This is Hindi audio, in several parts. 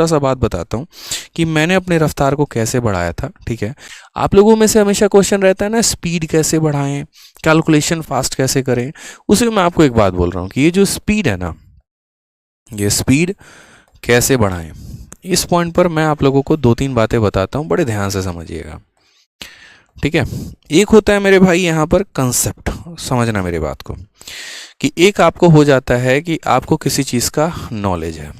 छोटा सा बात बताता हूँ कि मैंने अपने रफ्तार को कैसे बढ़ाया था। ठीक है, आप लोगों में से हमेशा क्वेश्चन रहता है ना, स्पीड कैसे बढ़ाएं, कैलकुलेशन फास्ट कैसे करें। उसी में मैं आपको एक बात बोल रहा हूँ कि ये जो स्पीड है ना, ये स्पीड कैसे बढ़ाएं, इस पॉइंट पर मैं आप लोगों को 2-3 बातें बताता हूँ, बड़े ध्यान से समझिएगा। ठीक है, एक होता है मेरे भाई यहाँ पर कंसेप्ट, समझना मेरी बात को, कि एक आपको हो जाता है कि आपको किसी चीज़ का नॉलेज है,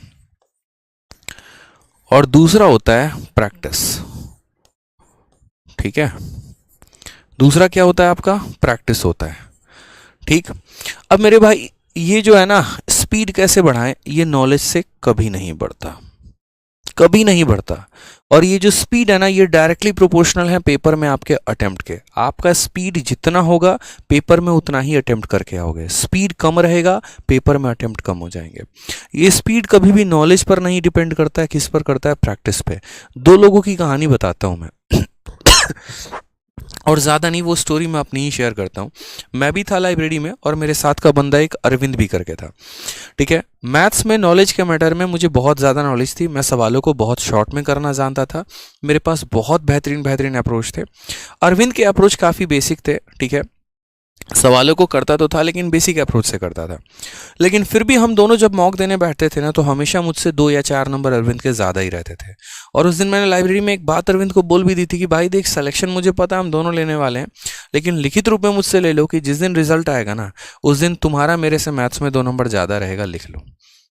और दूसरा होता है प्रैक्टिस। ठीक है, दूसरा क्या होता है आपका, प्रैक्टिस होता है। ठीक, अब मेरे भाई ये जो है ना, स्पीड कैसे बढ़ाएं, ये नॉलेज से कभी नहीं बढ़ता, कभी नहीं बढ़ता। और ये जो स्पीड है ना, ये डायरेक्टली प्रोपोर्शनल है पेपर में आपके अटेम्प्ट के। आपका स्पीड जितना होगा पेपर में उतना ही अटेम्प्ट करके आओगे। स्पीड कम रहेगा, पेपर में अटेम्प्ट कम हो जाएंगे। ये स्पीड कभी भी नॉलेज पर नहीं डिपेंड करता है, किस पर करता है, प्रैक्टिस पे। 2 लोगों की कहानी बताता हूं मैं और ज़्यादा नहीं, वो स्टोरी मैं अपनी ही शेयर करता हूँ। मैं भी था लाइब्रेरी में और मेरे साथ का बंदा एक अरविंद भी करके था। ठीक है, मैथ्स में नॉलेज के मैटर में मुझे बहुत ज़्यादा नॉलेज थी। मैं सवालों को बहुत शॉर्ट में करना जानता था। मेरे पास बहुत बेहतरीन बेहतरीन अप्रोच थे। अरविंद के अप्रोच काफ़ी बेसिक थे। ठीक है, सवालों को करता तो था लेकिन बेसिक अप्रोच से करता था। लेकिन फिर भी हम दोनों जब मॉक देने बैठते थे ना, तो हमेशा मुझसे 2 या 4 नंबर अरविंद के ज़्यादा ही रहते थे। और उस दिन मैंने लाइब्रेरी में एक बात अरविंद को बोल भी दी थी कि भाई देख, सिलेक्शन मुझे पता है हम दोनों लेने वाले हैं, लेकिन लिखित रूप में मुझसे ले लो कि जिस दिन रिजल्ट आएगा ना, उस दिन तुम्हारा मेरे से मैथ्स में 2 नंबर ज़्यादा रहेगा, लिख लो।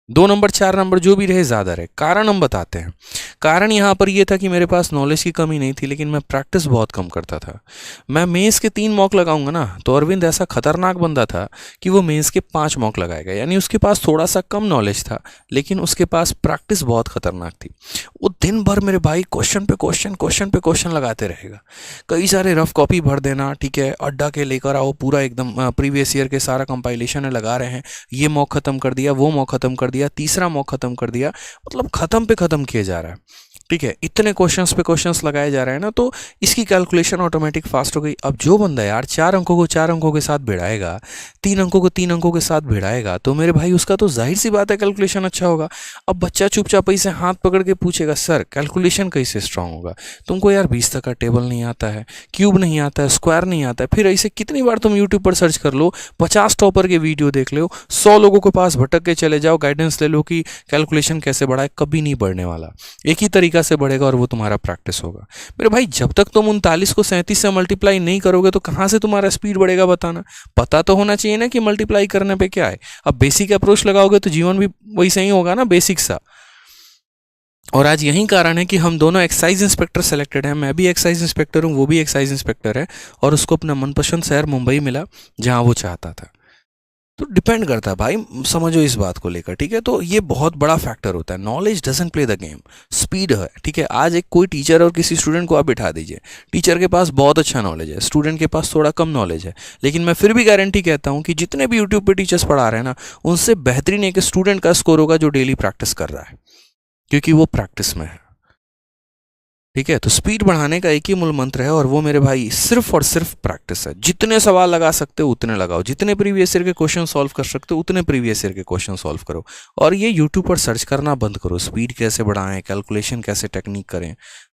2 नंबर 4 नंबर जो भी रहे ज़्यादा रहे। कारण हम बताते हैं। कारण यहाँ पर यह था कि मेरे पास नॉलेज की कमी नहीं थी, लेकिन मैं प्रैक्टिस बहुत कम करता था। मैं मेंस के 3 मॉक लगाऊंगा ना, तो अरविंद ऐसा खतरनाक बंदा था कि वो मेंस के 5 मॉक लगाएगा। यानी उसके पास थोड़ा सा कम नॉलेज था, लेकिन उसके पास प्रैक्टिस बहुत खतरनाक थी। वो दिन भर मेरे भाई क्वेश्चन पे क्वेश्चन, क्वेश्चन पे क्वेश्चन लगाते रहेगा। कई सारे रफ कॉपी भर देना, ठीक है, अड्डा के लेकर आओ, पूरा एकदम प्रीवियस ईयर के सारा कंपाइलेशन लगा रहे हैं। ये मॉक खत्म कर दिया, वो मॉक खत्म कर दिया, तीसरा मॉक खत्म कर दिया, मतलब खत्म पे खत्म किया जा रहा है। ठीक है, इतने क्वेश्चंस पे क्वेश्चंस लगाए जा रहे हैं ना, तो इसकी कैलकुलेशन ऑटोमेटिक फास्ट हो गई। अब जो बंदा यार 4 अंकों को 4 अंकों के साथ भिड़ाएगा, 3 अंकों को 3 अंकों के साथ भिड़ाएगा, तो मेरे भाई उसका तो जाहिर सी बात है कैलकुलेशन अच्छा होगा। अब बच्चा चुपचाप ऐसे हाथ पकड़ के पूछेगा, सर कैलकुलेशन कैसे स्ट्रांग होगा? तुमको यार 20 तक का टेबल नहीं आता है, क्यूब नहीं आता है, स्क्वायर नहीं आता है। फिर ऐसे कितनी बार तुम यूट्यूब पर सर्च कर लो, 50 टॉपर के वीडियो देख लो, 100 लोगों के पास भटक के चले जाओ, गाइडेंस ले लो कि कैलकुलेशन कैसे बढ़ाए, कभी नहीं बढ़ने वाला। एक ही तरीका से बढ़ेगा और वो तुम्हारा प्रैक्टिस होगा। मेरे भाई जब तक तुम 39 को 37 से मल्टीप्लाई नहीं करोगे तो कहाँ से तुम्हारा स्पीड बढ़ेगा, बताना। पता तो होना चाहिए ना कि मल्टीप्लाई करने पे क्या है। अब बेसिक अप्रोच लगाओगे तो जीवन भी वैसे ही होगा ना, बेसिक सा। और आज यही कारण है कि हम दोनों एक्साइज इंस्पेक्टर सेलेक्टेड हैं। मैं भी एक्साइज इंस्पेक्टर हूँ, वो भी एक्साइज इंस्पेक्टर है, और उसको अपना मनपसंद शहर मुंबई मिला जहाँ वो चाहता था। तो डिपेंड करता है भाई, समझो इस बात को लेकर। ठीक है, तो ये बहुत बड़ा फैक्टर होता है। Knowledge doesn't play the game, speed है। ठीक है, आज एक कोई टीचर और किसी स्टूडेंट को आप बिठा दीजिए, टीचर के पास बहुत अच्छा नॉलेज है, स्टूडेंट के पास थोड़ा कम नॉलेज है, लेकिन मैं फिर भी गारंटी कहता हूँ कि जितने भी यूट्यूब पे टीचर्स पढ़ा रहे हैं ना, उनसे बेहतरीन एक स्टूडेंट का स्कोर होगा जो डेली प्रैक्टिस कर रहा है, क्योंकि वो प्रैक्टिस में है। ठीक है, तो स्पीड बढ़ाने का एक ही मूल मंत्र है, और वो मेरे भाई सिर्फ और सिर्फ प्रैक्टिस है। जितने सवाल लगा सकते हो उतने लगाओ, जितने प्रीवियस ईयर के क्वेश्चन सॉल्व कर सकते हो उतने प्रीवियस ईयर के क्वेश्चन सॉल्व करो। और ये यूट्यूब पर सर्च करना बंद करो, स्पीड कैसे बढ़ाएं, कैलकुलेशन कैसे टेक्निक करें।